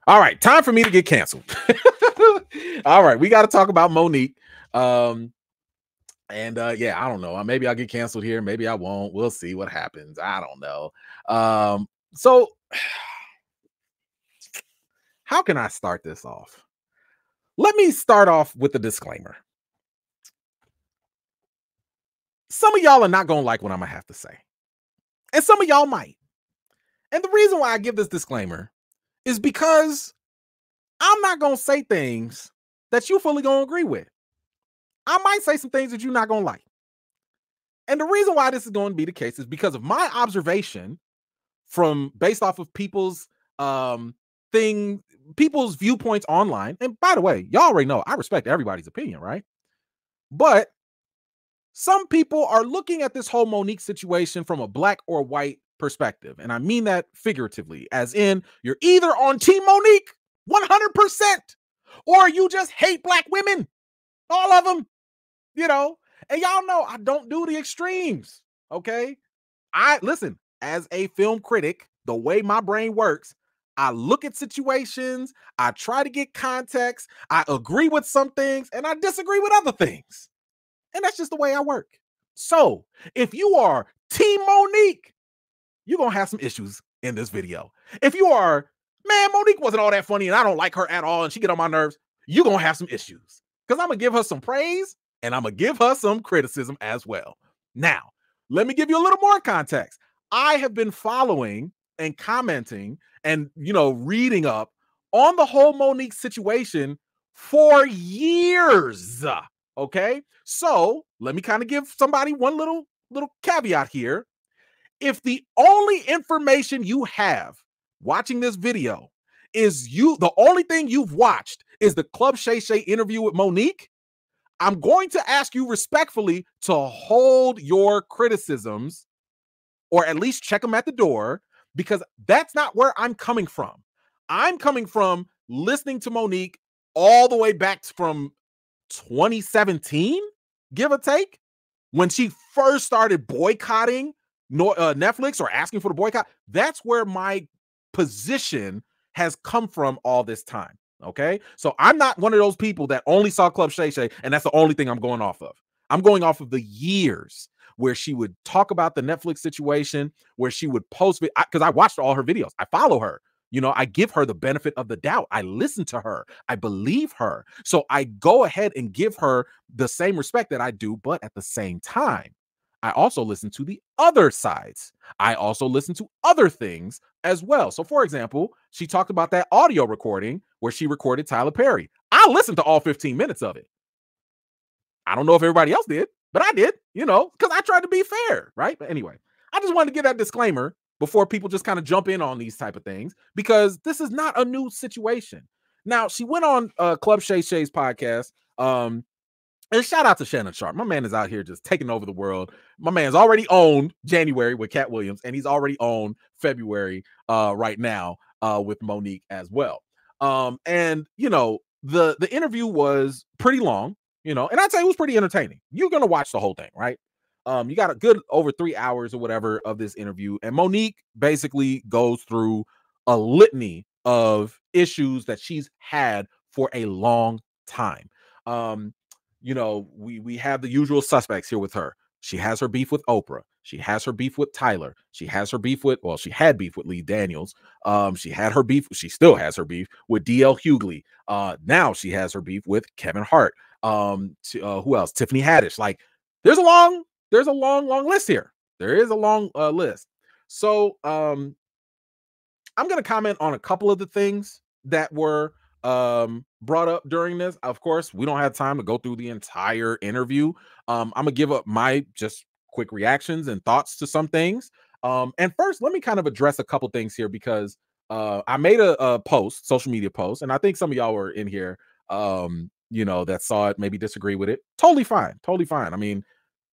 All right, time for me to get canceled. All right, we got to talk about MoNique. Yeah, I don't know. Maybe I'll get canceled here. Maybe I won't. We'll see what happens. I don't know. So how can I start this off? Let me start off with a disclaimer. Some of y'all are not going to like what I'm going to have to say. And some of y'all might. And the reason why I give this disclaimer is because I'm not going to say things that you fully going to agree with. I might say some things that you're not going to like. And the reason why this is going to be the case is because of my observation from based off of people's viewpoints online. And by the way, y'all already know I respect everybody's opinion, right? But some people are looking at this whole MoNique situation from a black or white perspective. And I mean that figuratively, as in you're either on Team MoNique 100% or you just hate black women, all of them, you know. And y'all know I don't do the extremes, okay? Listen, as a film critic, the way my brain works, I look at situations, I try to get context, I agree with some things, and I disagree with other things. And that's just the way I work. So if you are Team MoNique, you're going to have some issues in this video. If you are, man, MoNique wasn't all that funny and I don't like her at all and she get on my nerves, you're going to have some issues. Because I'm going to give her some praise and I'm going to give her some criticism as well. Now, let me give you a little more context. I have been following and commenting and, reading up on the whole MoNique situation for years. Okay, so let me kind of give somebody one little caveat here. If the only information you have watching this video is the only thing you've watched is the Club Shay Shay interview with MoNique, I'm going to ask you respectfully to hold your criticisms or at least check them at the door, because that's not where I'm coming from. I'm coming from listening to MoNique all the way back from 2017, give or take, when she first started boycotting Netflix or asking for the boycott. That's where my position has come from all this time. Okay, so I'm not one of those people that only saw Club Shay Shay and that's the only thing I'm going off of. I'm going off of the years where she would talk about the Netflix situation, where she would post it, because I watched all her videos. I follow her. I give her the benefit of the doubt. I listen to her. I believe her. So I go ahead and give her the same respect that I do, but at the same time, I also listen to the other sides. I also listen to other things as well. So for example, she talked about that audio recording where she recorded Tyler Perry. I listened to all 15 minutes of it. I don't know if everybody else did, but I did, because I tried to be fair, right? But anyway, I just wanted to give that disclaimer before people just kind of jump in on these type of things, because this is not a new situation. Now, she went on Club Shay Shay's podcast, and shout out to Shannon Sharpe. My man is out here just taking over the world. My man's already owned January with Cat Williams, and he's already owned February right now with MoNique as well. The interview was pretty long, and I'd say it was pretty entertaining. You're going to watch the whole thing, right? You got a good over 3 hours or whatever of this interview. And MoNique basically goes through a litany of issues that she's had for a long time. We have the usual suspects here with her. She has her beef with Oprah. She has her beef with Tyler. She has her beef with, she had beef with Lee Daniels. She had her beef. She still has her beef with DL Hughley. Now she has her beef with Kevin Hart. Who else? Tiffany Haddish. Like, there's a long list here. There is a long list. So I'm going to comment on a couple of the things that were brought up during this. Of course, we don't have time to go through the entire interview. I'm going to give up my just quick reactions and thoughts to some things. And first, let me kind of address a couple things here, because I made a post, social media post, and I think some of y'all were in here, that saw it, maybe disagree with it. Totally fine. I mean,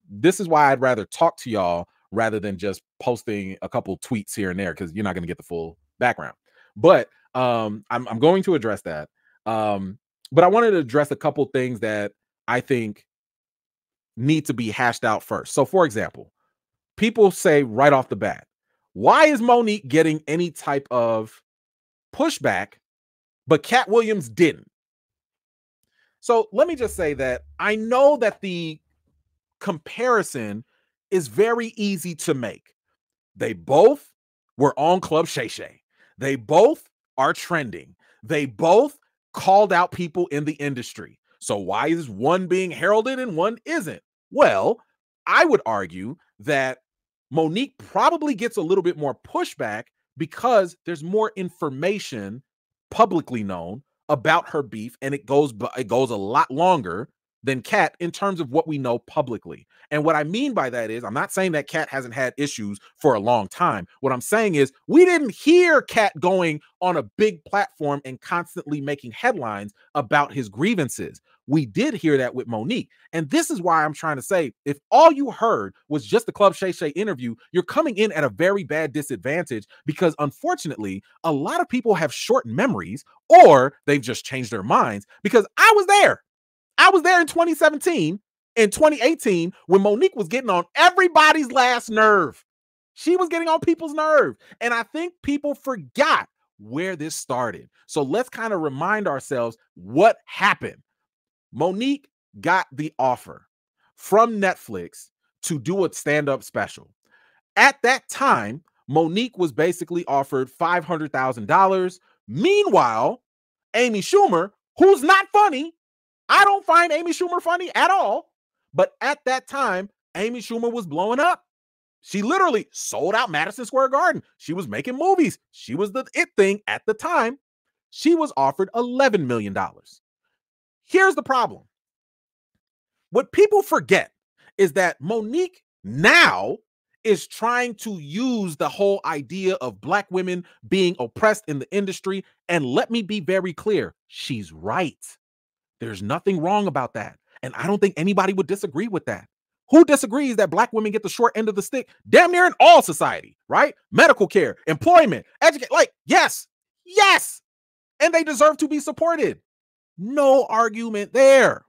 this is why I'd rather talk to y'all rather than just posting a couple tweets here and there, because you're not going to get the full background. But I'm going to address that. But I wanted to address a couple things that I think need to be hashed out first. So, for example, people say right off the bat, why is MoNique getting any type of pushback but Cat Williams didn't. So let me just say that I know that the comparison is very easy to make. They both were on Club Shay Shay. They both are trending. They both called out people in the industry. So why is one being heralded and one isn't? Well, I would argue that MoNique probably gets a little bit more pushback because there's more information publicly known about her beef, and it goes a lot longer than Cat in terms of what we know publicly. And what I mean by that is, I'm not saying that Cat hasn't had issues for a long time. What I'm saying is, we didn't hear Cat going on a big platform and constantly making headlines about his grievances. We did hear that with MoNique. And this is why I'm trying to say, if all you heard was just the Club Shay Shay interview, you're coming in at a very bad disadvantage, because unfortunately, a lot of people have short memories, or they've just changed their minds, because I was there. I was there in 2017, in 2018, when MoNique was getting on everybody's last nerve. She was getting on people's nerve. And I think people forgot where this started. So let's kind of remind ourselves what happened. MoNique got the offer from Netflix to do a stand-up special. At that time, MoNique was basically offered $500,000. Meanwhile, Amy Schumer, who's not funny, I don't find Amy Schumer funny at all. But at that time, Amy Schumer was blowing up. She literally sold out Madison Square Garden. She was making movies. She was the it thing at the time. She was offered $11 million. Here's the problem. What people forget is that MoNique now is trying to use the whole idea of Black women being oppressed in the industry. And let me be very clear, she's right. There's nothing wrong about that. And I don't think anybody would disagree with that. Who disagrees that Black women get the short end of the stick damn near in all society, right? Medical care, employment, education, like, yes. And they deserve to be supported. No argument there.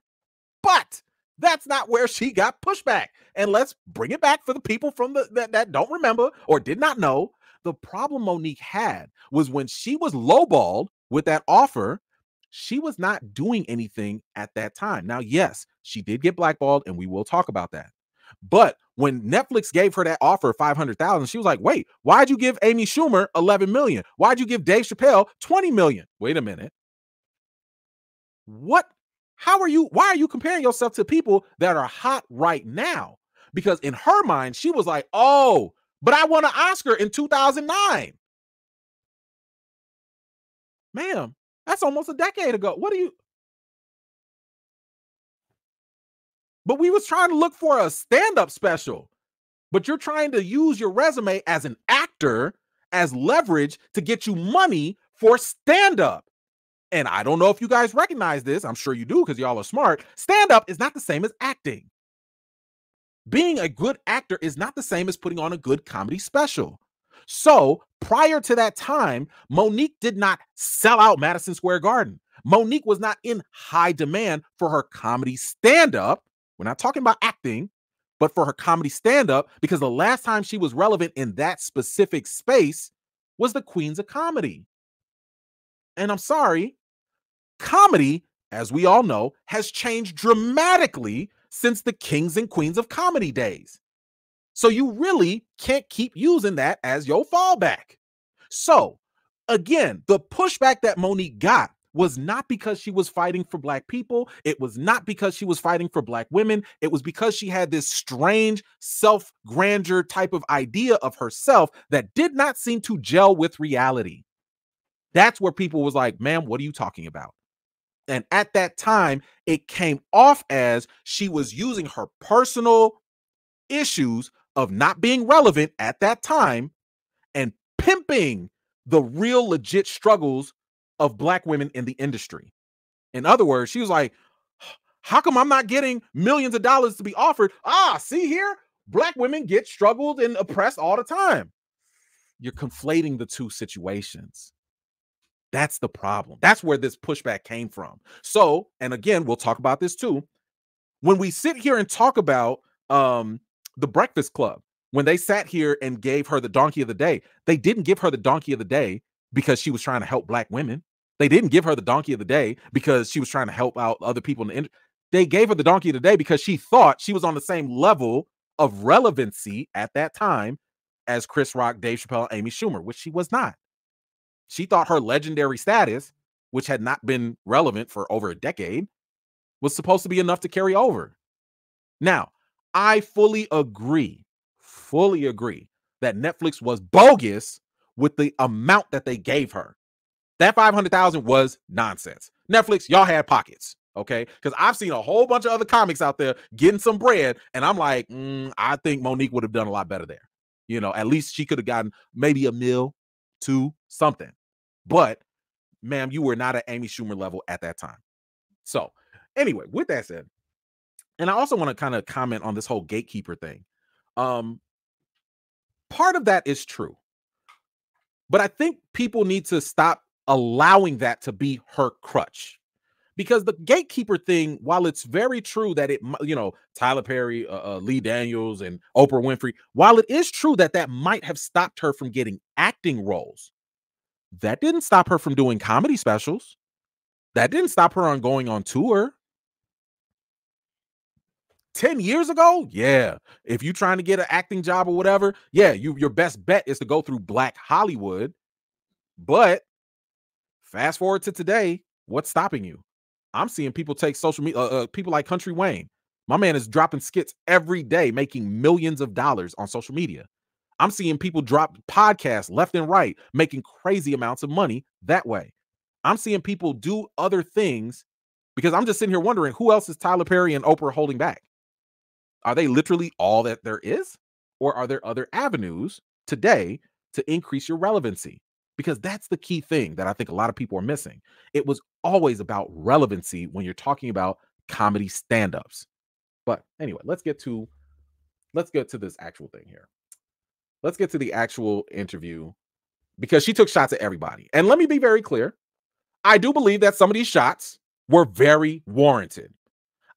But that's not where she got pushback. And let's bring it back for the people from that don't remember or did not know. The problem MoNique had was when she was lowballed with that offer, she was not doing anything at that time. Now, yes, she did get blackballed, and we will talk about that. But when Netflix gave her that offer of $500,000, she was like, wait, why'd you give Amy Schumer $11 million? Why'd you give Dave Chappelle $20 million? Wait a minute. What? Why are you comparing yourself to people that are hot right now? Because in her mind, she was like, oh, but I won an Oscar in 2009. Ma'am, that's almost a decade ago. But we was trying to look for a stand-up special. But you're trying to use your resume as an actor as leverage to get you money for stand-up. And I don't know if you guys recognize this. I'm sure you do because y'all are smart. Stand-up is not the same as acting. Being a good actor is not the same as putting on a good comedy special. So prior to that time, MoNique did not sell out Madison Square Garden. MoNique was not in high demand for her comedy stand-up. We're not talking about acting, but for her comedy stand-up, because the last time she was relevant in that specific space was the Queens of Comedy. And I'm sorry, comedy, as we all know, has changed dramatically since the Kings and Queens of Comedy days. So you really can't keep using that as your fallback. So again, the pushback that MoNique got was not because she was fighting for Black people. It was not because she was fighting for Black women. It was because she had this strange self-grandeur type of idea of herself that did not seem to gel with reality. That's where people was like, ma'am, what are you talking about? And at that time, it came off as she was using her personal issues of not being relevant at that time and pimping the real legit struggles of Black women in the industry. In other words, she was like, how come I'm not getting millions of dollars to be offered? See here, Black women get struggled and oppressed all the time. You're conflating the two situations. That's the problem. That's where this pushback came from. So, and again, we'll talk about this too. When we sit here and talk about the Breakfast Club, when they sat here and gave her the donkey of the day, they didn't give her the donkey of the day because she was trying to help Black women. They didn't give her the donkey of the day because she was trying to help out other people in the industry. They gave her the donkey of the day because she thought she was on the same level of relevancy at that time as Chris Rock, Dave Chappelle, and Amy Schumer, which she was not. She thought her legendary status, which had not been relevant for over a decade, was supposed to be enough to carry over. Now, I fully agree that Netflix was bogus with the amount that they gave her. That $500,000 was nonsense. Netflix, y'all had pockets, okay? Because I've seen a whole bunch of other comics out there getting some bread, and I'm like, I think MoNique would have done a lot better there. You know, at least she could have gotten maybe $1 million, $2 million, something. But, ma'am, you were not at Amy Schumer level at that time. So, anyway, with that said, and I also want to kind of comment on this whole gatekeeper thing. Part of that is true. But I think people need to stop allowing that to be her crutch. Because the gatekeeper thing, while it's very true that it, you know, Tyler Perry, Lee Daniels, and Oprah Winfrey, while it is true that that might have stopped her from getting acting roles, that didn't stop her from doing comedy specials. That didn't stop her on going on tour. 10 years ago, yeah. If you're trying to get an acting job or whatever, yeah, your best bet is to go through Black Hollywood. But fast forward to today, what's stopping you? I'm seeing people take social media, people like Country Wayne. My man is dropping skits every day, making millions of dollars on social media. I'm seeing people drop podcasts left and right, making crazy amounts of money that way. I'm seeing people do other things because I'm just sitting here wondering, who else is Tyler Perry and Oprah holding back? Are they literally all that there is? Or are there other avenues today to increase your relevancy? Because that's the key thing that I think a lot of people are missing. It was always about relevancy when you're talking about comedy stand-ups. But anyway, let's get to this actual thing here. Let's get to the actual interview because she took shots at everybody. And let me be very clear. I do believe that some of these shots were very warranted.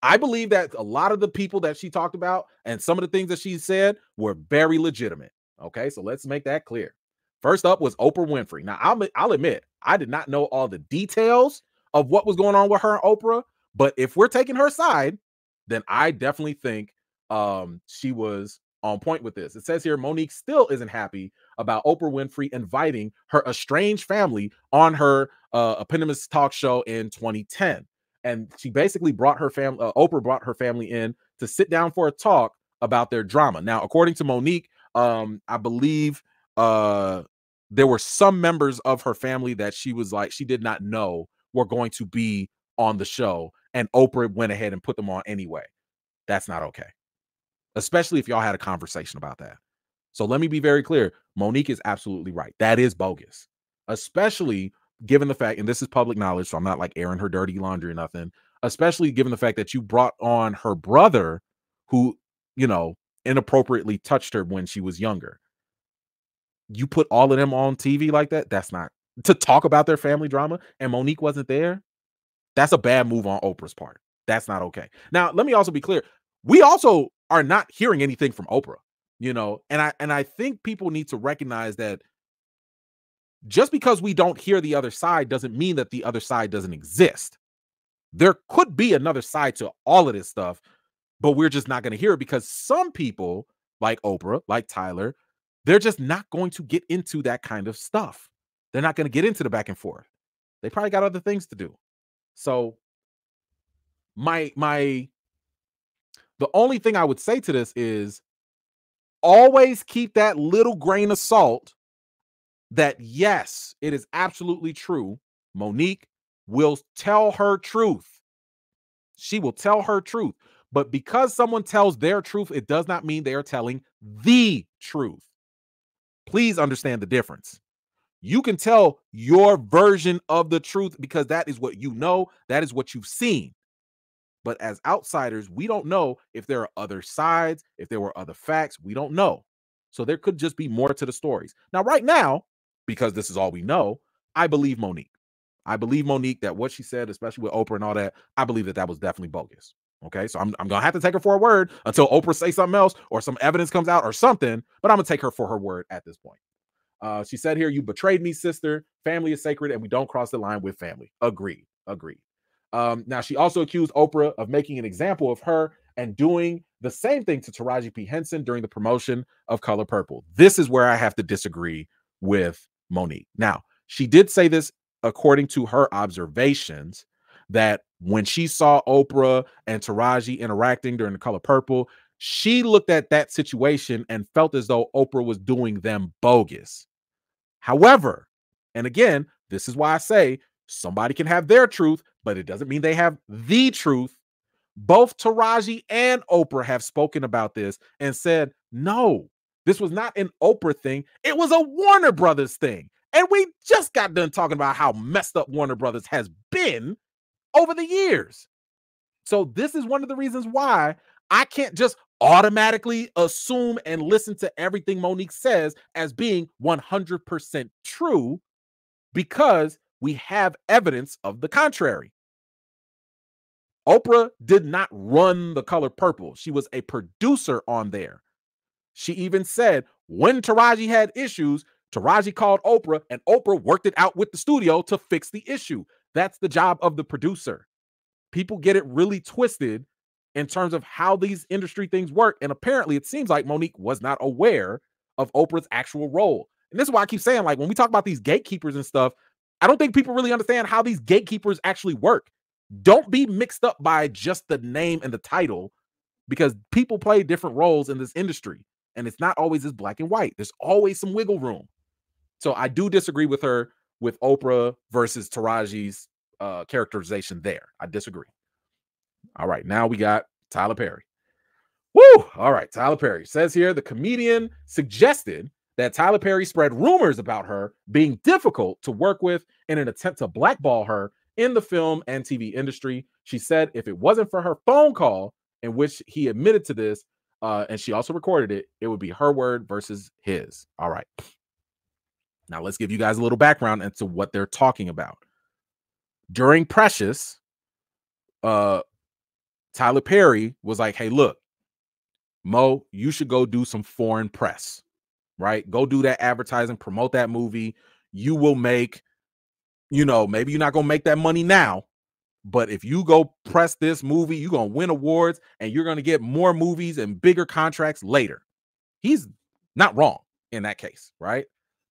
I believe that a lot of the people that she talked about and some of the things that she said were very legitimate. Okay, so let's make that clear. First up was Oprah Winfrey. Now, I'll admit, I did not know all the details of what was going on with her and Oprah, but if we're taking her side, then I definitely think she was on point with this. It says here, MoNique still isn't happy about Oprah Winfrey inviting her estranged family on her eponymous talk show in 2010. And she basically brought her family, Oprah brought her family in to sit down for a talk about their drama. Now, according to MoNique, I believe there were some members of her family that she was like, she did not know were going to be on the show. And Oprah went ahead and put them on anyway. That's not okay. Especially if y'all had a conversation about that. So let me be very clear. MoNique is absolutely right. That is bogus. Especially given the fact, and this is public knowledge, so I'm not like airing her dirty laundry or nothing, especially given the fact that you brought on her brother who, you know, inappropriately touched her when she was younger. You put all of them on TV like that? That's not to talk about their family drama, and MoNique wasn't there. That's a bad move on Oprah's part. That's not okay. Now, let me also be clear. We also are not hearing anything from Oprah, you know, and I think people need to recognize that just because we don't hear the other side doesn't mean that the other side doesn't exist. There could be another side to all of this stuff, but we're just not going to hear it because some people like Oprah, like Tyler, they're just not going to get into that kind of stuff. They're not going to get into the back and forth. They probably got other things to do. So the only thing I would say to this is always keep that little grain of salt that, yes, it is absolutely true. MoNique will tell her truth. She will tell her truth. But because someone tells their truth, it does not mean they are telling the truth. Please understand the difference. You can tell your version of the truth because that is what you know. That is what you've seen. But as outsiders, we don't know if there are other sides, if there were other facts. We don't know. So there could just be more to the stories. Now, right now, because this is all we know, I believe MoNique. I believe MoNique that what she said, especially with Oprah and all that, I believe that that was definitely bogus. Okay, so I'm going to have to take her for a word until Oprah says something else or some evidence comes out or something, but I'm going to take her for her word at this point. She said here, you betrayed me, sister. Family is sacred and we don't cross the line with family. Agreed. Agreed. Now, she also accused Oprah of making an example of her and doing the same thing to Taraji P. Henson during the promotion of Color Purple. This is where I have to disagree with MoNique. Now, she did say this according to her observations, that when she saw Oprah and Taraji interacting during the Color Purple, she looked at that situation and felt as though Oprah was doing them bogus. However, and again, this is why I say somebody can have their truth, but it doesn't mean they have the truth. Both Taraji and Oprah have spoken about this and said, no, this was not an Oprah thing. It was a Warner Brothers thing. And we just got done talking about how messed up Warner Brothers has been over the years. So this is one of the reasons why I can't just automatically assume and listen to everything MoNique says as being 100% true, because we have evidence of the contrary. Oprah did not run the Color Purple. She was a producer on there. She even said when Taraji had issues, Taraji called Oprah and Oprah worked it out with the studio to fix the issue. That's the job of the producer. People get it really twisted in terms of how these industry things work. And apparently it seems like MoNique was not aware of Oprah's actual role. And this is why I keep saying, like, when we talk about these gatekeepers and stuff, I don't think people really understand how these gatekeepers actually work. Don't be mixed up by just the name and the title, because people play different roles in this industry. And it's not always as black and white. There's always some wiggle room. So I do disagree with her with Oprah versus Taraji's characterization there. I disagree. All right, now we got Tyler Perry. Woo! All right, Tyler Perry says here, the comedian suggested that Tyler Perry spread rumors about her being difficult to work with in an attempt to blackball her in the film and TV industry. She said if it wasn't for her phone call in which he admitted to this, and she also recorded it, it would be her word versus his. All right. Now let's give you guys a little background into what they're talking about. During Precious, Tyler Perry was like, hey, look, Mo, you should go do some foreign press, right? Go do that advertising, promote that movie. You will make, maybe you're not going to make that money now, but if you go press this movie, you're going to win awards and you're going to get more movies and bigger contracts later. He's not wrong in that case, right?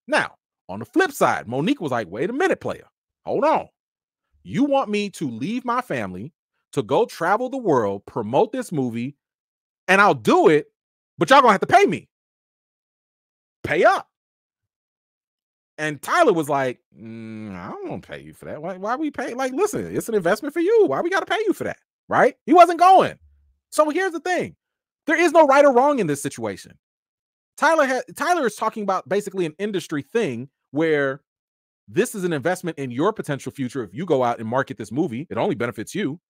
Now, on the flip side, MoNique was like, wait a minute, player. Hold on. You want me to leave my family to go travel the world, promote this movie, and I'll do it, but y'all gonna have to pay me. Pay up. And Tyler was like, I don't want to pay you for that. Why we pay? Like, listen, it's an investment for you. Why we got to pay you for that? Right? He wasn't going. So here's the thing. There is no right or wrong in this situation. Tyler is talking about basically an industry thing where this is an investment in your potential future. If you go out and market this movie, it only benefits you.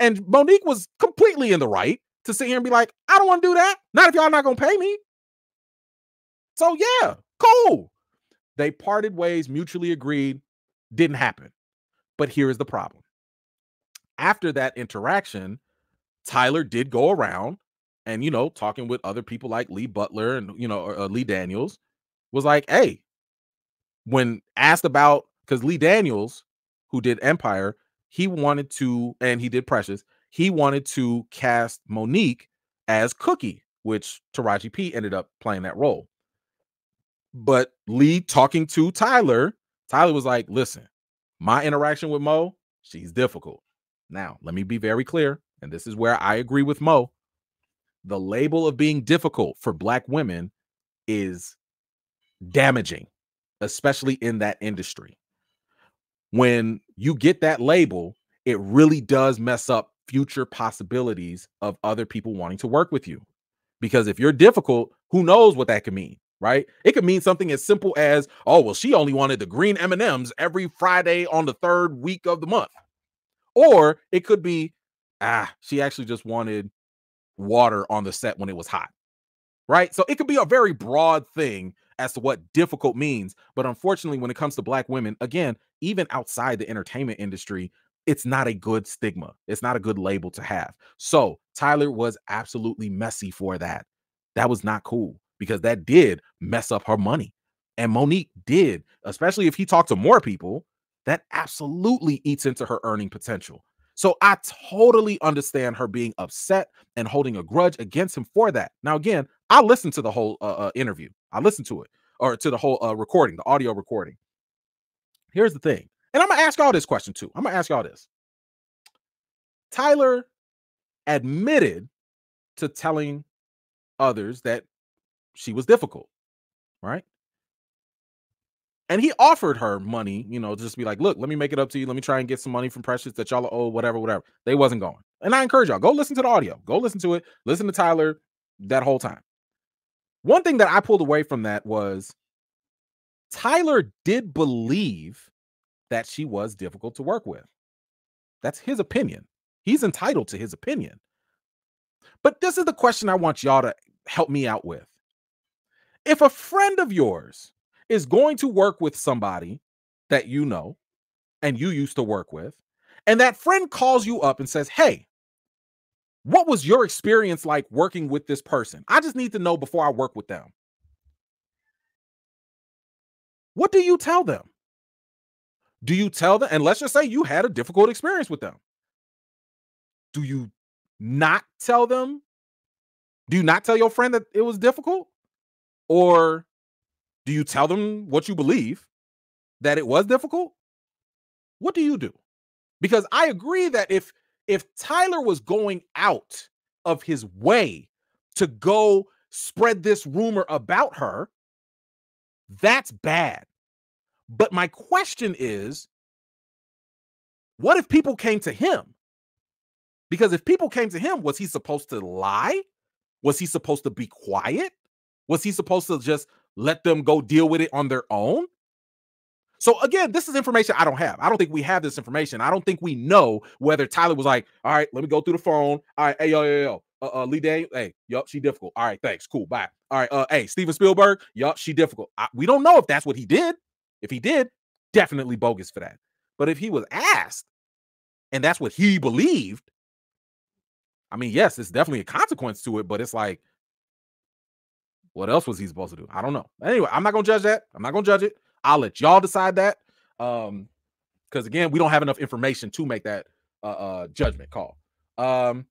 And MoNique was completely in the right to sit here and be like, I don't want to do that. Not if y'all not going to pay me. So yeah, cool. They parted ways, mutually agreed, didn't happen. But here is the problem. After that interaction, Tyler did go around and, talking with other people like Lee Butler and, Lee Daniels, was like, hey, when asked about, because Lee Daniels, who did Empire, he wanted to, and he did Precious, he wanted to cast MoNique as Cookie, which Taraji P ended up playing that role. But Lee talking to Tyler was like, listen, my interaction with Mo, she's difficult. Now, let me be very clear, and this is where I agree with Mo. The label of being difficult for Black women is damaging, especially in that industry. When you get that label, it really does mess up future possibilities of other people wanting to work with you. Because if you're difficult, who knows what that could mean, right? It could mean something as simple as, oh, well, she only wanted the green M&Ms every Friday on the third week of the month. Or it could be, she actually just wanted water on the set when it was hot, right? So it could be a very broad thing as to what difficult means. But unfortunately, when it comes to Black women, again, even outside the entertainment industry, it's not a good stigma. It's not a good label to have. So Tyler was absolutely messy for that. That was not cool because that did mess up her money. And MoNique did, especially if he talked to more people, that absolutely eats into her earning potential. So I totally understand her being upset and holding a grudge against him for that. Now, again, I listened to the whole interview. I listened to it, or to the whole recording, the audio recording. Here's the thing. And I'm going to ask y'all this question too. I'm going to ask y'all this. Tyler admitted to telling others that she was difficult, right? And he offered her money, just be like, look, let me make it up to you. Let me try and get some money from Precious that y'all owe, whatever. They wasn't going. And I encourage y'all, go listen to the audio. Go listen to it. Listen to Tyler that whole time. One thing that I pulled away from that was Tyler did believe that she was difficult to work with. That's his opinion. He's entitled to his opinion. But this is the question I want y'all to help me out with. If a friend of yours is going to work with somebody that you know and you used to work with, and that friend calls you up and says, hey, what was your experience like working with this person? I just need to know before I work with them. What do you tell them? Do you tell them, and let's just say you had a difficult experience with them. Do you not tell them? Do you not tell your friend that it was difficult? Or do you tell them what you believe, that it was difficult? What do you do? Because I agree that if Tyler was going out of his way to go spread this rumor about her, that's bad. But my question is, what if people came to him? Because if people came to him, was he supposed to lie? Was he supposed to be quiet? Was he supposed to just let them go deal with it on their own? So again, this is information I don't have. I don't think we have this information. I don't think we know whether Tyler was like, all right, let me go through the phone. All right, hey, yo. Lee Day, hey, yup, she difficult. All right, thanks, cool, bye. All right, hey, Steven Spielberg, yup, she difficult. We don't know if that's what he did. If he did, definitely bogus for that. But if he was asked, and that's what he believed, I mean, yes, it's definitely a consequence to it, but it's like, what else was he supposed to do? I don't know. Anyway, I'm not going to judge that. I'm not going to judge it. I'll let y'all decide that. Because again, we don't have enough information to make that judgment call. But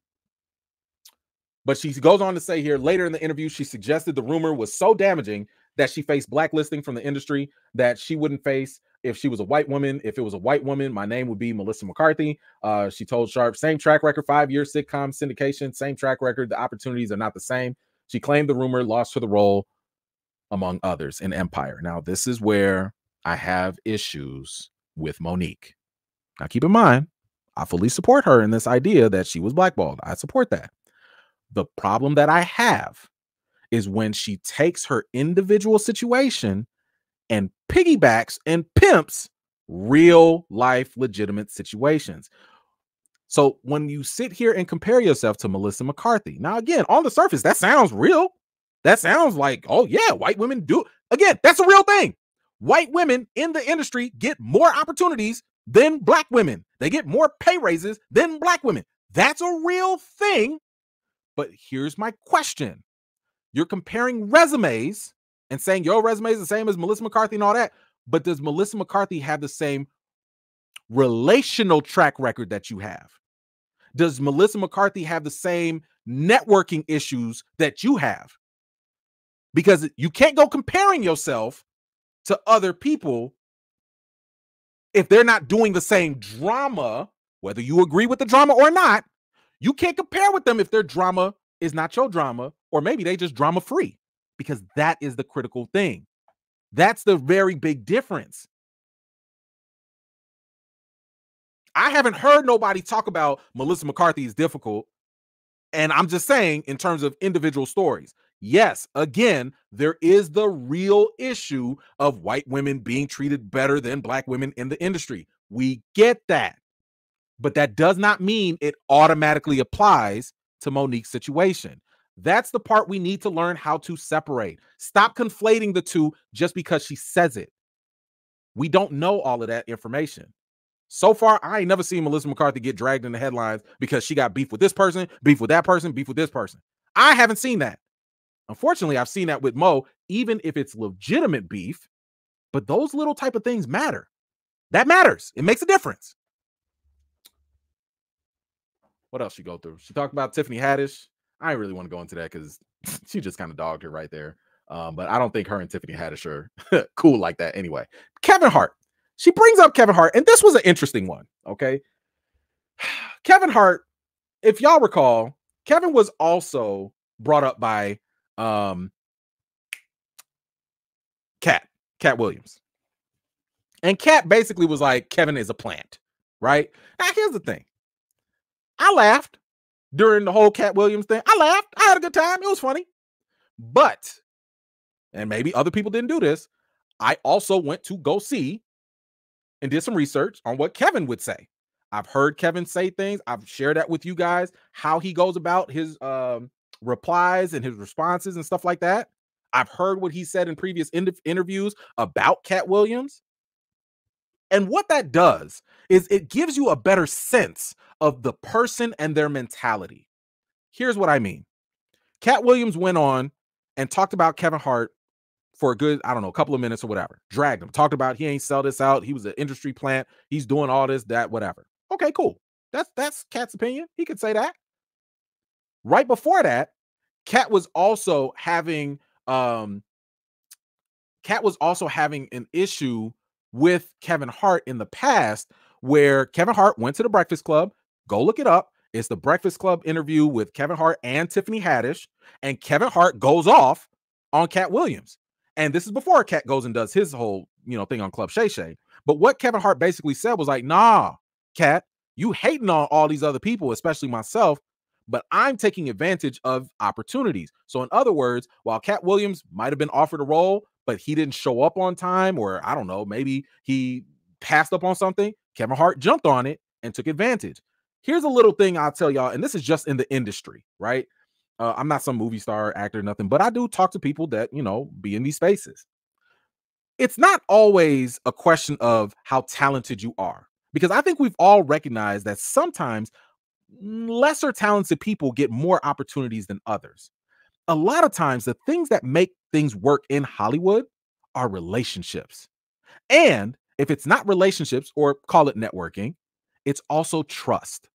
she goes on to say here, later in the interview, she suggested the rumor was so damaging that she faced blacklisting from the industry that she wouldn't face if she was a white woman. If it was a white woman, my name would be Melissa McCarthy. She told Sharpe, same track record, 5-year sitcom syndication, same track record. The opportunities are not the same. She claimed the rumor lost her the role, among others, in Empire. Now, this is where I have issues with MoNique. Now, keep in mind, I fully support her in this idea that she was blackballed. I support that. The problem that I have is when she takes her individual situation and piggybacks and pimps real life legitimate situations. So when you sit here and compare yourself to Melissa McCarthy, now again, on the surface, that sounds real. That sounds like, oh yeah, white women do. Again, that's a real thing. White women in the industry get more opportunities than black women. They get more pay raises than black women. That's a real thing. But here's my question. You're comparing resumes and saying your resume is the same as Melissa McCarthy and all that. But does Melissa McCarthy have the same relational track record that you have? Does Melissa McCarthy have the same networking issues that you have? Because you can't go comparing yourself to other people if they're not doing the same drama, whether you agree with the drama or not. You can't compare with them if their drama is not your drama, or maybe they just drama free, because that is the critical thing. That's the very big difference. I haven't heard nobody talk about Melissa McCarthy is difficult. And I'm just saying, in terms of individual stories, yes, again, there is the real issue of white women being treated better than black women in the industry. We get that. But that does not mean it automatically applies to MoNique's situation. That's the part we need to learn how to separate. Stop conflating the two just because she says it. We don't know all of that information. So far, I ain't never seen Melissa McCarthy get dragged in the headlines because she got beef with this person, beef with that person, beef with this person. I haven't seen that. Unfortunately, I've seen that with Mo, even if it's legitimate beef, But those little type of things matter. That matters. It makes a difference. What else she go through? She talked about Tiffany Haddish. I ain't really want to go into that because she just kind of dogged her right there. But I don't think her and Tiffany Haddish are cool like that anyway. Kevin Hart. She brings up Kevin Hart, and this was an interesting one, okay? Kevin Hart, if y'all recall, Kevin was also brought up by Cat Williams. And Cat basically was like, Kevin is a plant, right? Now, here's the thing. I laughed during the whole Cat Williams thing. I laughed. I had a good time. It was funny. But, and maybe other people didn't do this, I also went to go see and did some research on what Kevin would say. I've heard Kevin say things. I've shared that with you guys, how he goes about his replies and his responses and stuff like that. I've heard what he said in previous interviews about Cat Williams. And what that does is it gives you a better sense of the person and their mentality. Here's what I mean. Cat Williams went on and talked about Kevin Hart for a good, I don't know, a couple of minutes or whatever. Dragged him. Talked about he ain't sell this out. He was an industry plant. He's doing all this, that, whatever. Okay, cool. That's Cat's opinion. He could say that. Right before that, Cat was also having an issue with Kevin Hart in the past, where Kevin Hart went to the Breakfast Club. Go look it up. It's the Breakfast Club interview with Kevin Hart and Tiffany Haddish, and Kevin Hart goes off on Cat Williams. And this is before Cat goes and does his whole, thing on Club Shay Shay. But what Kevin Hart basically said was like, nah, Cat, you hating on all these other people, especially myself, but I'm taking advantage of opportunities. So in other words, while Cat Williams might have been offered a role, but he didn't show up on time, or I don't know, maybe he passed up on something, Kevin Hart jumped on it and took advantage. Here's a little thing I'll tell y'all, and this is just in the industry, right? I'm not some movie star, actor, nothing, but I do talk to people that, be in these spaces. It's not always a question of how talented you are, because I think we've all recognized that sometimes lesser talented people get more opportunities than others. A lot of times, the things that make things work in Hollywood are relationships. And if it's not relationships, or call it networking, it's also trust.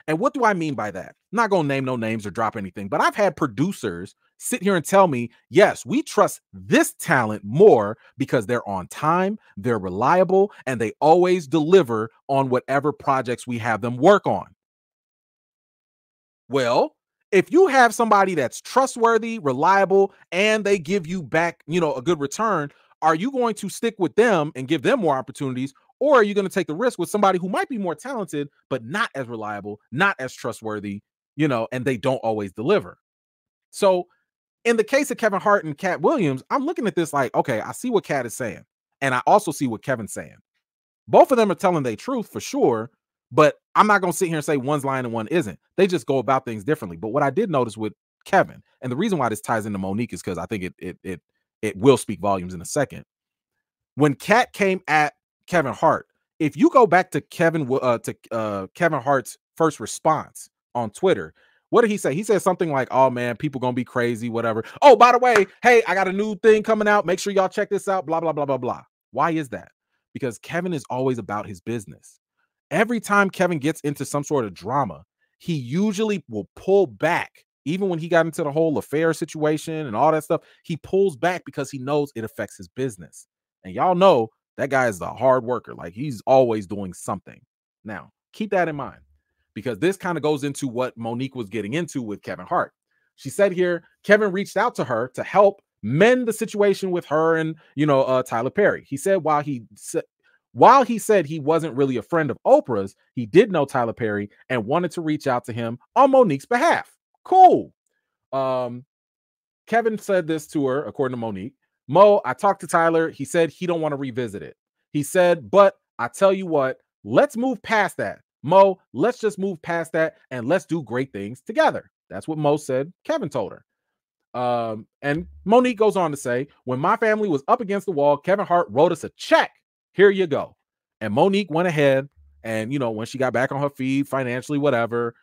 And what do I mean by that? I'm not going to name no names or drop anything, but I've had producers sit here and tell me, yes, we trust this talent more because they're on time, they're reliable, and they always deliver on whatever projects we have them work on. Well, if you have somebody that's trustworthy, reliable, and they give you back, a good return, are you going to stick with them and give them more opportunities? Or are you going to take the risk with somebody who might be more talented, but not as reliable, not as trustworthy, and they don't always deliver? So in the case of Kevin Hart and Cat Williams, I'm looking at this like, okay, I see what Cat is saying. And I also see what Kevin's saying. Both of them are telling their truth for sure, but I'm not going to sit here and say one's lying and one isn't. They just go about things differently. But what I did notice with Kevin, and the reason why this ties into MoNique is because I think it will speak volumes in a second. When Cat came at Kevin Hart, if you go back to Kevin Hart's first response on Twitter, what did he say? He said something like, oh man, people gonna be crazy, whatever. Oh, by the way, hey, I got a new thing coming out. Make sure y'all check this out, blah, blah, blah, blah, blah. Why is that? Because Kevin is always about his business. Every time Kevin gets into some sort of drama, he usually will pull back. Even when he got into the whole affair situation and all that stuff, he pulls back because he knows it affects his business. And y'all know that guy is a hard worker. Like, he's always doing something. Now, keep that in mind, because this kind of goes into what MoNique was getting into with Kevin Hart. She said here, Kevin reached out to her to help mend the situation with her and, Tyler Perry. He said while he said he wasn't really a friend of Oprah's, he did know Tyler Perry and wanted to reach out to him on MoNique's behalf. Cool. Kevin said this to her, according to MoNique. Mo, I talked to Tyler. He said he don't want to revisit it. He said, but I tell you what, let's move past that. Mo, let's just move past that and let's do great things together. That's what Mo said Kevin told her. And MoNique goes on to say, when my family was up against the wall, Kevin Hart wrote us a check. Here you go. And MoNique went ahead and, when she got back on her feet financially, whatever,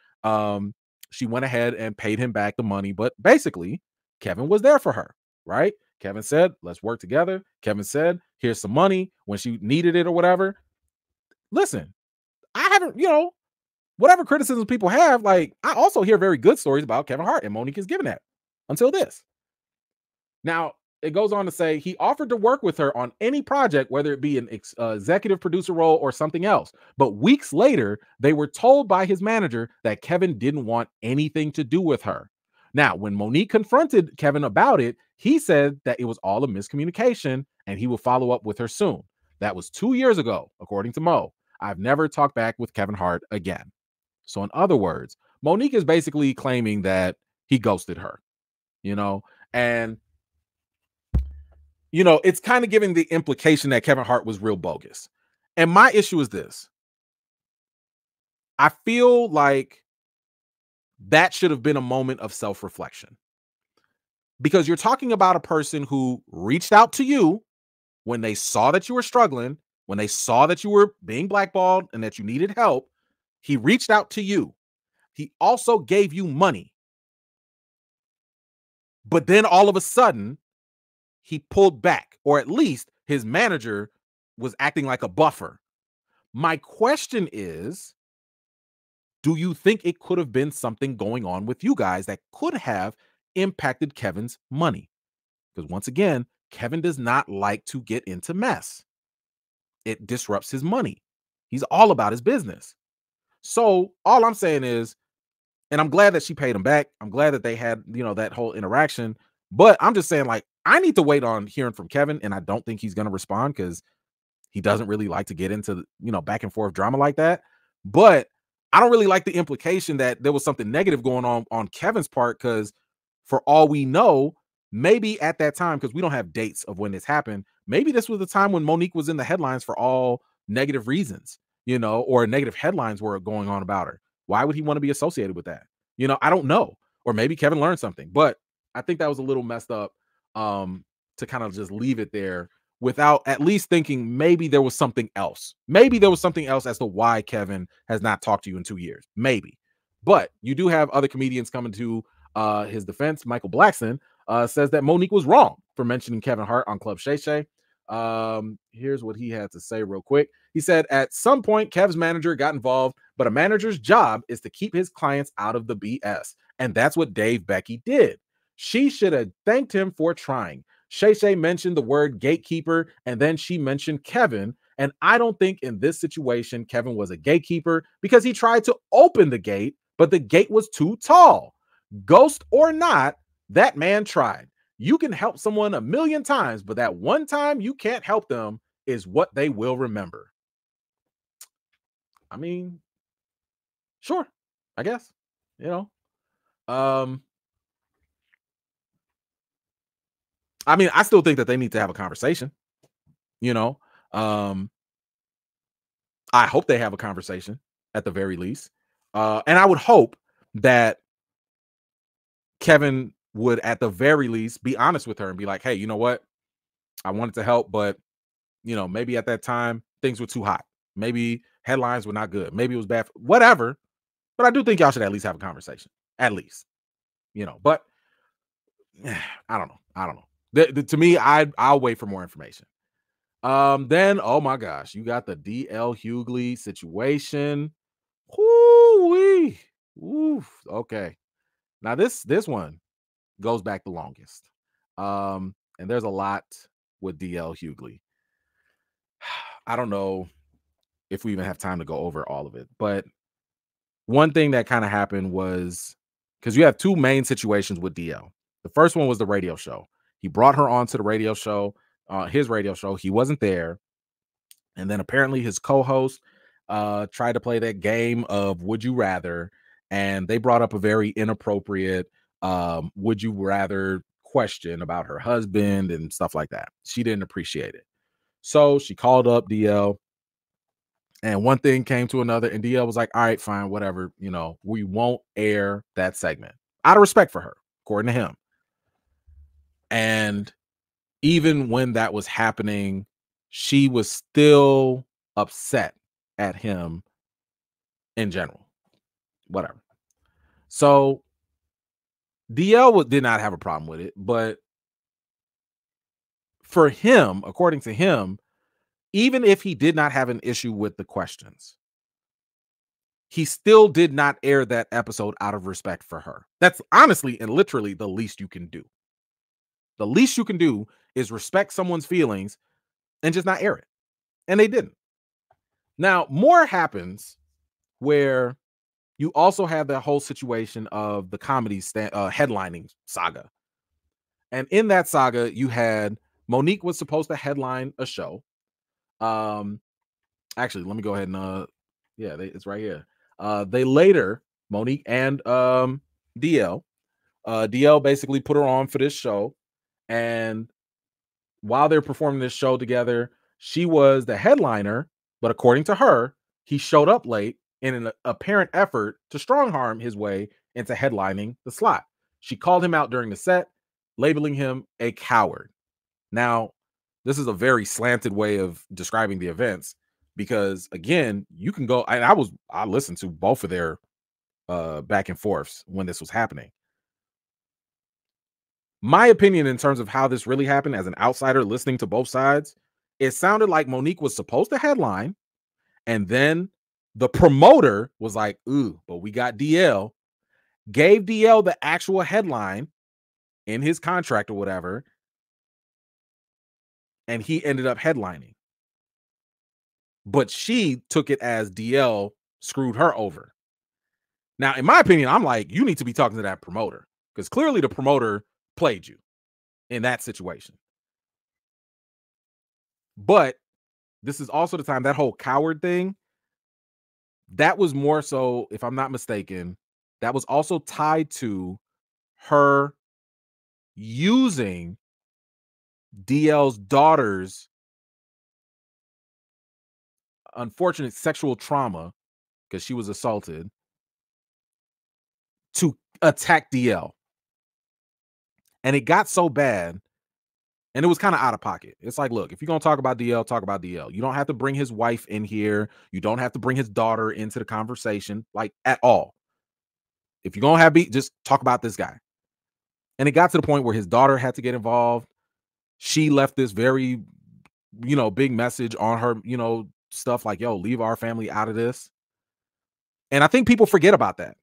she went ahead and paid him back the money. But basically, Kevin was there for her, right? Kevin said, let's work together. Kevin said, here's some money when she needed it or whatever. Listen, I haven't, whatever criticisms people have, like, I also hear very good stories about Kevin Hart, and MoNique is giving that until this. Now, it goes on to say he offered to work with her on any project, whether it be an executive producer role or something else. But weeks later, they were told by his manager that Kevin didn't want anything to do with her. Now, when MoNique confronted Kevin about it, he said that it was all a miscommunication and he will follow up with her soon. That was 2 years ago, according to Mo. I've never talked back with Kevin Hart again. So in other words, MoNique is basically claiming that he ghosted her, and it's kind of giving the implication that Kevin Hart was real bogus. And my issue is this. I feel like that should have been a moment of self-reflection, because you're talking about a person who reached out to you when they saw that you were struggling, when they saw that you were being blackballed and that you needed help. He reached out to you. He also gave you money. But then all of a sudden, he pulled back, or at least his manager was acting like a buffer. My question is, do you think it could have been something going on with you guys that could have impacted Kevin's money? Because once again, Kevin does not like to get into mess. It disrupts his money. He's all about his business. So all I'm saying is, and I'm glad that she paid him back. I'm glad that they had, that whole interaction. But I'm just saying, like, I need to wait on hearing from Kevin, and I don't think he's going to respond because he doesn't really like to get into, back and forth drama like that. But I don't really like the implication that there was something negative going on Kevin's part, because for all we know, maybe at that time, because we don't have dates of when this happened, maybe this was the time when MoNique was in the headlines for all negative reasons, or negative headlines were going on about her. Why would he want to be associated with that? I don't know. Or maybe Kevin learned something, but I think that was a little messed up to kind of just leave it there without at least thinking maybe there was something else. Maybe there was something else as to why Kevin has not talked to you in 2 years. Maybe. But you do have other comedians coming to his defense. Michael Blackson says that MoNique was wrong for mentioning Kevin Hart on Club Shay Shay. Here's what he had to say real quick. He said, at some point, Kev's manager got involved, but a manager's job is to keep his clients out of the BS. And that's what Dave Becky did. She should have thanked him for trying. Shay Shay mentioned the word gatekeeper, and then she mentioned Kevin. And I don't think in this situation, Kevin was a gatekeeper, because he tried to open the gate, but the gate was too tall. Ghost or not, that man tried. You can help someone 1,000,000 times, but that one time you can't help them is what they will remember. I mean, sure, I guess, I mean, I still think that they need to have a conversation, I hope they have a conversation at the very least. And I would hope that Kevin would at the very least be honest with her and be like, hey, you know what? I wanted to help, but maybe at that time things were too hot. Maybe headlines were not good. Maybe it was bad, whatever. But I do think y'all should at least have a conversation, at least, but I don't know. To me, I'll wait for more information. Then, oh my gosh, you got the DL Hughley situation. Whoo-wee. Oof. Okay. Now this one goes back the longest. And there's a lot with DL Hughley. I don't know if we even have time to go over all of it, but one thing that kind of happened was, because you have two main situations with DL. The first one was the radio show. He brought her on to the radio show, his radio show. He wasn't there. And then apparently his co-host tried to play that game of Would You Rather, and they brought up a very inappropriate would you rather question about her husband and stuff like that. She didn't appreciate it. So she called up DL, and one thing came to another, and DL was like, all right, fine, whatever. We won't air that segment out of respect for her, according to him. And even when that was happening, she was still upset at him in general. Whatever. So DL did not have a problem with it, but for him, according to him, even if he did not have an issue with the questions, he still did not air that episode out of respect for her. That's honestly and literally the least you can do. The least you can do is respect someone's feelings and just not air it. And they didn't. Now, more happens where you also have that whole situation of the comedy headlining saga. And in that saga, you had MoNique was supposed to headline a show. Actually, let me go ahead and it's right here. They later, MoNique and DL, DL basically put her on for this show. And while they're performing this show together, she was the headliner, but according to her, he showed up late in an apparent effort to strong arm his way into headlining the slot. She called him out during the set, labeling him a coward. Now, this is a very slanted way of describing the events because, again, you can go, and I listened to both of their back and forths when this was happening. My opinion in terms of how this really happened as an outsider listening to both sides, it sounded like MoNique was supposed to headline, and then the promoter was like, ooh, but we got DL, gave DL the actual headline in his contract or whatever, and he ended up headlining. But she took it as DL screwed her over. Now, in my opinion, I'm like, you need to be talking to that promoter because clearly the promoter played you in that situation. But this is also the time, that whole coward thing, that was more so, if I'm not mistaken, that was also tied to her using DL's daughter's unfortunate sexual trauma, because she was assaulted, to attack DL. And it got so bad, and it was kind of out of pocket. It's like, look, if you're going to talk about DL, talk about DL. You don't have to bring his wife in here. You don't have to bring his daughter into the conversation, like, at all. If you're going to have beat, just talk about this guy. And it got to the point where his daughter had to get involved. She left this very, big message on her, stuff like, yo, leave our family out of this. And I think people forget about that.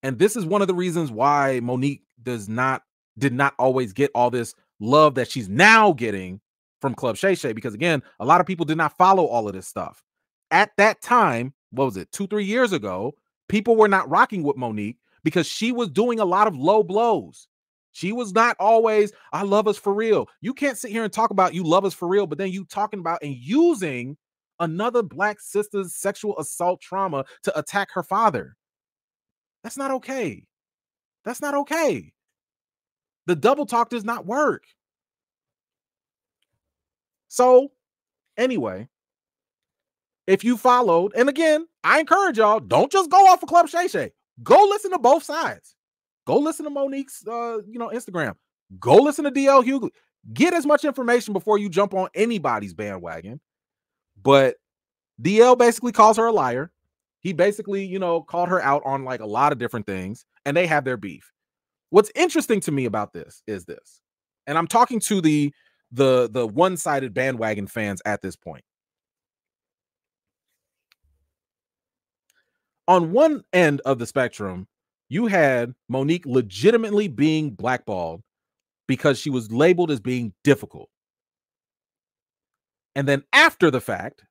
And this is one of the reasons why MoNique did not always get all this love that she's now getting from Club Shay Shay, because again, a lot of people did not follow all of this stuff. At that time, what was it, 2-3 years ago, people were not rocking with MoNique because she was doing a lot of low blows. She was not always, I love us for real. You can't sit here and talk about you love us for real, but then you talking about and using another Black sister's sexual assault trauma to attack her father. That's not okay. That's not okay. The double talk does not work. So, anyway, if you followed, and again, I encourage y'all, don't just go off of Club Shay Shay. Go listen to both sides. Go listen to MoNique's, Instagram. Go listen to DL Hughley. Get as much information before you jump on anybody's bandwagon. But DL basically calls her a liar. He basically, called her out on like a lot of different things, and they have their beef. What's interesting to me about this is this, and I'm talking to the one-sided bandwagon fans at this point. On one end of the spectrum, you had MoNique legitimately being blackballed because she was labeled as being difficult. And then after the fact,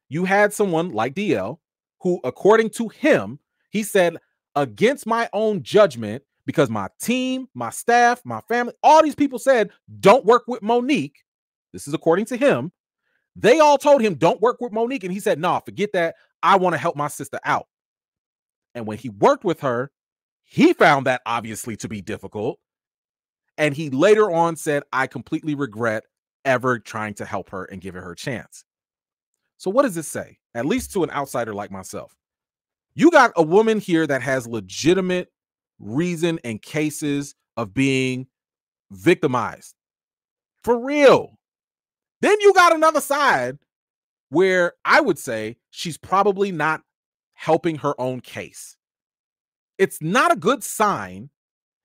you had someone like DL who, according to him, he said, against my own judgment, because my team, my staff, my family, all these people said, don't work with MoNique. This is according to him. They all told him, don't work with MoNique. And he said, nah, forget that. I want to help my sister out. And when he worked with her, he found that obviously to be difficult. And he later on said, I completely regret ever trying to help her and give her a chance. So what does this say? At least to an outsider like myself. You got a woman here that has legitimate reason and cases of being victimized. For real. Then you got another side where I would say she's probably not helping her own case. It's not a good sign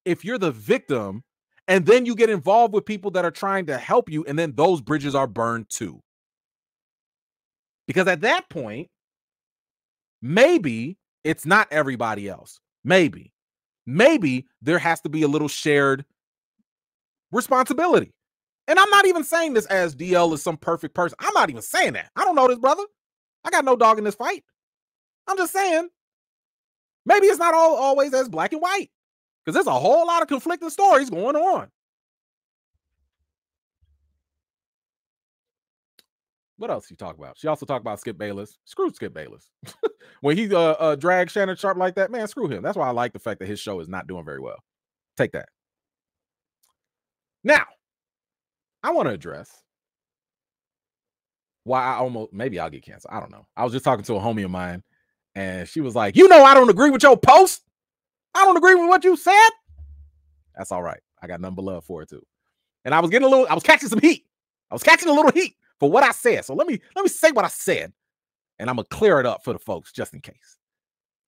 if you're the victim And then you get involved with people that are trying to help you, and then those bridges are burned too. Because at that point, maybe it's not everybody else. Maybe there has to be a little shared responsibility. And I'm not even saying this as DL is some perfect person. I'm not even saying that. I don't know this brother. I got no dog in this fight. I'm just saying, maybe it's not always as black and white, because there's a whole lot of conflicting stories going on. What else you talk about? She also talked about Skip Bayless. Screw Skip Bayless. When he dragged Shannon Sharpe like that, man, screw him. That's why I like the fact that his show is not doing very well. Take that. Now, I want to address why maybe I'll get canceled. I don't know. I was just talking to a homie of mine, and she was like, I don't agree with your post. I don't agree with what you said. That's all right. I got nothing but love for it too. And I was catching some heat. I was catching a little heat for what I said. So let me say what I said, and I'm gonna clear it up for the folks just in case.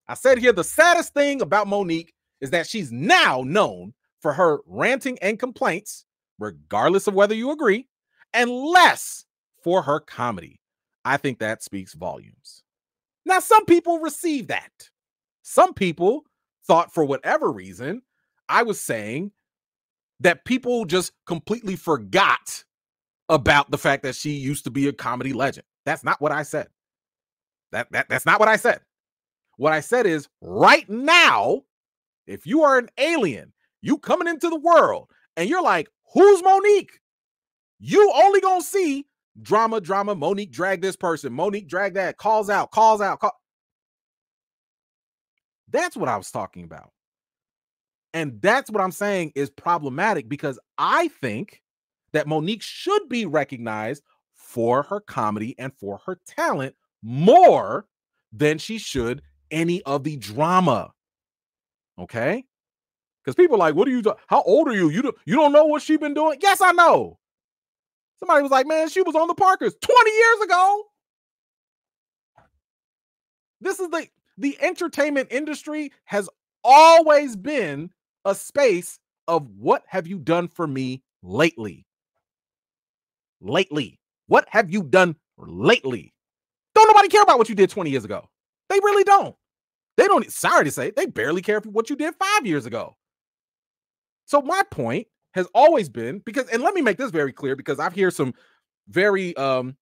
I said here, the saddest thing about MoNique is that she's now known for her ranting and complaints, regardless of whether you agree, and less for her comedy. I think that speaks volumes. Now, some people receive that. Some people thought, for whatever reason, I was saying that people just completely forgot about the fact that she used to be a comedy legend. That's not what I said. That's not what I said. What I said is, right now, if you are an alien, you coming into the world, and you're like, who's MoNique? You only gonna see drama. MoNique drag this person. MoNique drag that. Calls out. That's what I was talking about. And that's what I'm saying is problematic, because I think that MoNique should be recognized for her comedy and for her talent more than she should any of the drama. Okay? Because people are like, what are you doing? How old are you? You don't know what she's been doing? Yes, I know. Somebody was like, man, she was on the Parkers 20 years ago. This is the entertainment industry has always been a space of what have you done for me lately? What have you done lately? Don't nobody care about what you did 20 years ago. They really don't. They don't, sorry to say, they barely care for what you did 5 years ago. So my point has always been, because, and let me make this very clear, because I've heard some very, how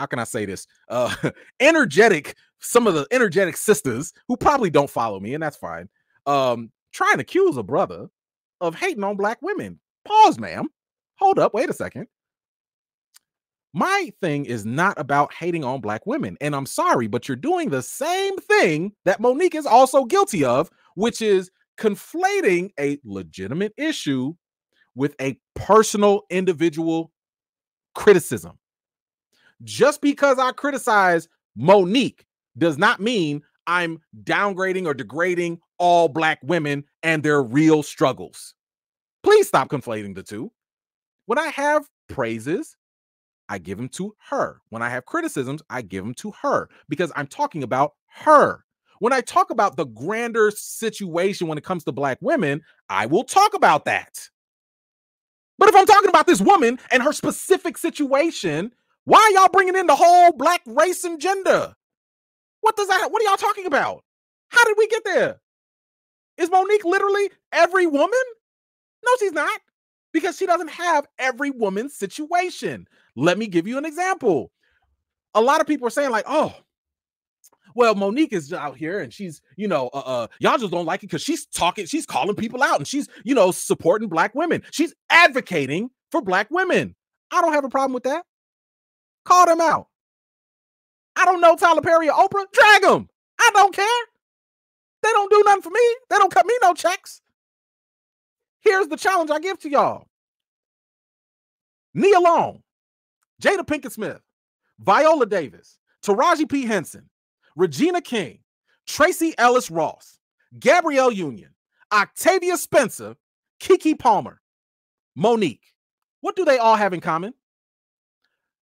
can I say this? Some of the energetic sisters who probably don't follow me, and that's fine. Trying to accuse a brother of hating on black women. Pause, ma'am. Hold up. Wait a second. My thing is not about hating on black women. And I'm sorry, but you're doing the same thing that MoNique is also guilty of, which is conflating a legitimate issue with a personal individual criticism. Just because I criticize MoNique does not mean I'm downgrading or degrading all black women and their real struggles. Please stop conflating the two. When I have praises, I give them to her. When I have criticisms, I give them to her, because I'm talking about her. When I talk about the grander situation when it comes to black women, I will talk about that. But if I'm talking about this woman and her specific situation, why are y'all bringing in the whole black race and gender? What are y'all talking about? How did we get there? Is MoNique literally every woman? No, she's not, because she doesn't have every woman's situation. Let me give you an example. A lot of people are saying like, oh, well, MoNique is out here and she's, y'all just don't like it because she's calling people out and she's, supporting black women. She's advocating for black women. I don't have a problem with that. Call them out. I don't know Tyler Perry or Oprah. Drag them. I don't care. They don't do nothing for me. They don't cut me no checks. Here's the challenge I give to y'all. Nia Long, Jada Pinkett Smith, Viola Davis, Taraji P. Henson, Regina King, Tracy Ellis Ross, Gabrielle Union, Octavia Spencer, Keke Palmer, MoNique. What do they all have in common?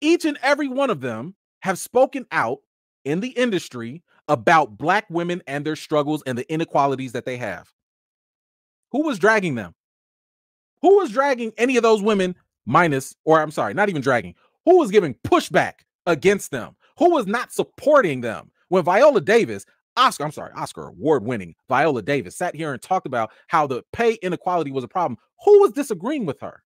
Each and every one of them have spoken out in the industry about black women and their struggles and the inequalities that they have. Who was dragging them? Who was dragging any of those women minus, or I'm sorry, not even dragging, who was giving pushback against them? Who was not supporting them? When Viola Davis, Oscar award-winning Viola Davis sat here and talked about how the pay inequality was a problem, who was disagreeing with her?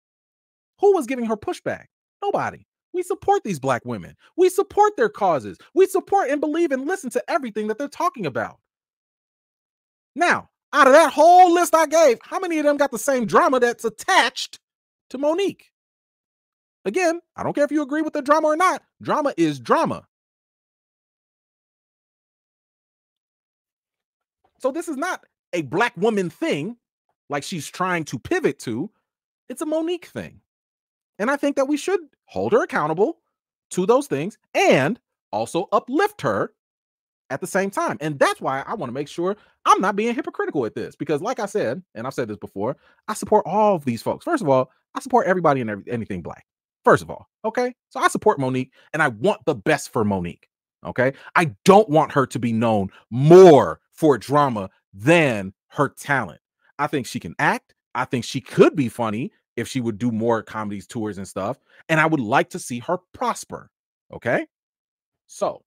Who was giving her pushback? Nobody. We support these Black women. We support their causes. We support and believe and listen to everything that they're talking about. Now, out of that whole list I gave, how many of them got the same drama that's attached to MoNique? Again, I don't care if you agree with the drama or not. Drama is drama. So this is not a Black woman thing like she's trying to pivot to. It's a MoNique thing. And I think that we should hold her accountable to those things and also uplift her at the same time. And that's why I want to make sure I'm not being hypocritical at this, because like I said, and I've said this before, I support all of these folks. First of all, I support everybody and anything Black. First of all, okay? So I support MoNique and I want the best for MoNique, okay? I don't want her to be known more for drama than her talent. I think she can act. I think she could be funny if she would do more comedy tours and stuff. And I would like to see her prosper, okay? So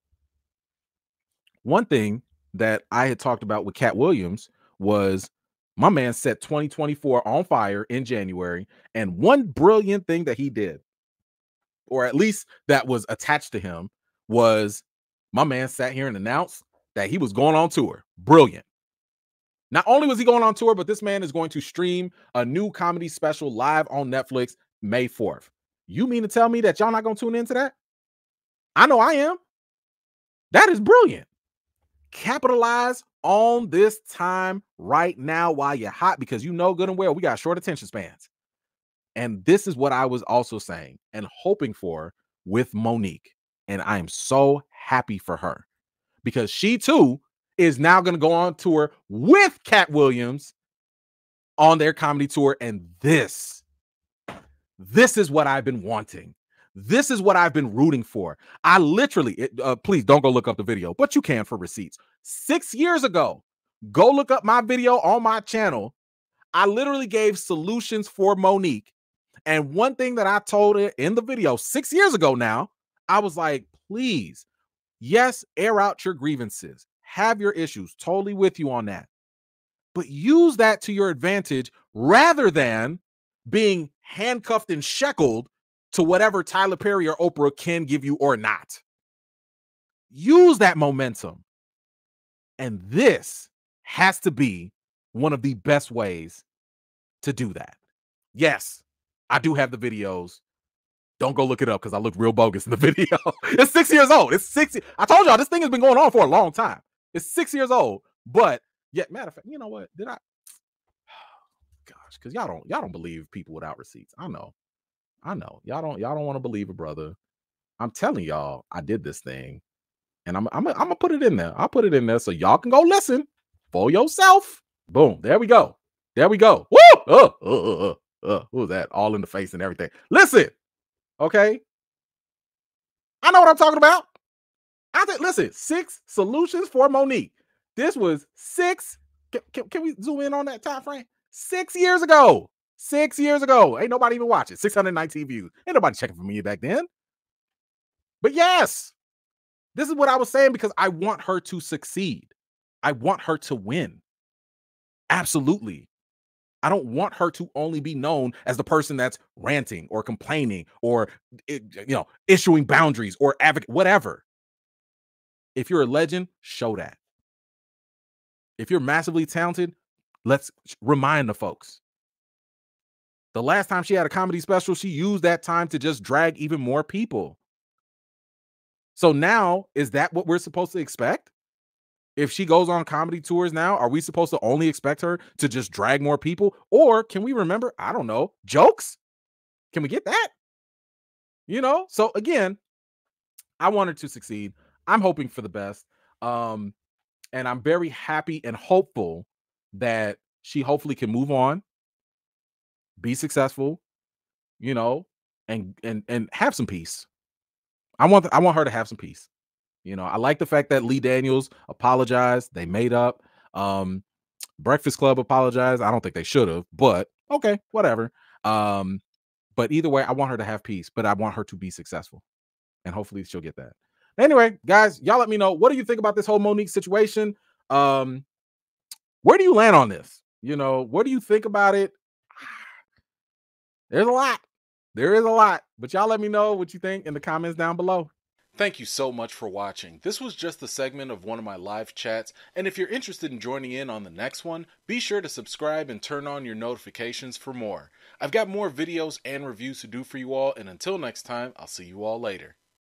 one thing that I had talked about with Cat Williams was my man set 2024 on fire in January. And one brilliant thing that he did, or at least that was attached to him, was my man sat here and announced that he was going on tour. Brilliant. Not only was he going on tour, but this man is going to stream a new comedy special live on Netflix May 4th. You mean to tell me that y'all not going to tune into that? I know I am. That is brilliant. Capitalize on this time right now while you're hot, because you know good and well we got short attention spans. And this is what I was also saying and hoping for with MoNique. And I am so happy for her, because she too is now going to go on tour with Cat Williams on their comedy tour. And this is what I've been wanting. This is what I've been rooting for. I literally, please don't go look up the video, but you can for receipts. 6 years ago, go look up my video on my channel. I literally gave solutions for MoNique. And one thing that I told her in the video 6 years ago now, I was like, please, yes, air out your grievances. Have your issues. Totally with you on that. But use that to your advantage rather than being handcuffed and shackled to whatever Tyler Perry or Oprah can give you or not. Use that momentum. And this has to be one of the best ways to do that. Yes, I do have the videos. Don't go look it up because I look real bogus in the video. It's 6 years old. It's 6. I told y'all this thing has been going on for a long time. It's 6 years old. But yeah, matter of fact, you know what? Did I? Gosh, because y'all don't believe people without receipts. I know. Y'all don't want to believe a brother. I'm telling y'all, I did this thing, and I'm gonna put it in there. I'll put it in there so y'all can go listen for yourself. Boom. There we go. There we go. Woo! Who was that? All in the face and everything. Listen, okay. I know what I'm talking about. Listen, 6 solutions for MoNique. This was 6. Can we zoom in on that time frame? 6 years ago. 6 years ago. Ain't nobody even watching. 619 views. Ain't nobody checking for me back then. But yes, this is what I was saying, because I want her to succeed. I want her to win. Absolutely. I don't want her to only be known as the person that's ranting or complaining or, issuing boundaries or advocate, whatever. If you're a legend, show that. If you're massively talented, let's remind the folks. The last time she had a comedy special, she used that time to just drag even more people. So now, is that what we're supposed to expect? If she goes on comedy tours now, are we supposed to only expect her to just drag more people? Or can we remember, I don't know, jokes? Can we get that? So again, I want her to succeed. I'm hoping for the best. And I'm very happy and hopeful that she hopefully can move on, be successful, and have some peace. I want her to have some peace. I like the fact that Lee Daniels apologized. They made up. Breakfast Club apologized. I don't think they should have, but okay, whatever. But either way, I want her to have peace, but I want her to be successful. And hopefully she'll get that. Anyway, guys, y'all let me know. What do you think about this whole MoNique situation? Where do you land on this? What do you think about it? There's a lot. There is a lot. But y'all let me know what you think in the comments down below. Thank you so much for watching. This was just a segment of one of my live chats, and if you're interested in joining in on the next one, be sure to subscribe and turn on your notifications for more. I've got more videos and reviews to do for you all, and until next time, I'll see you all later.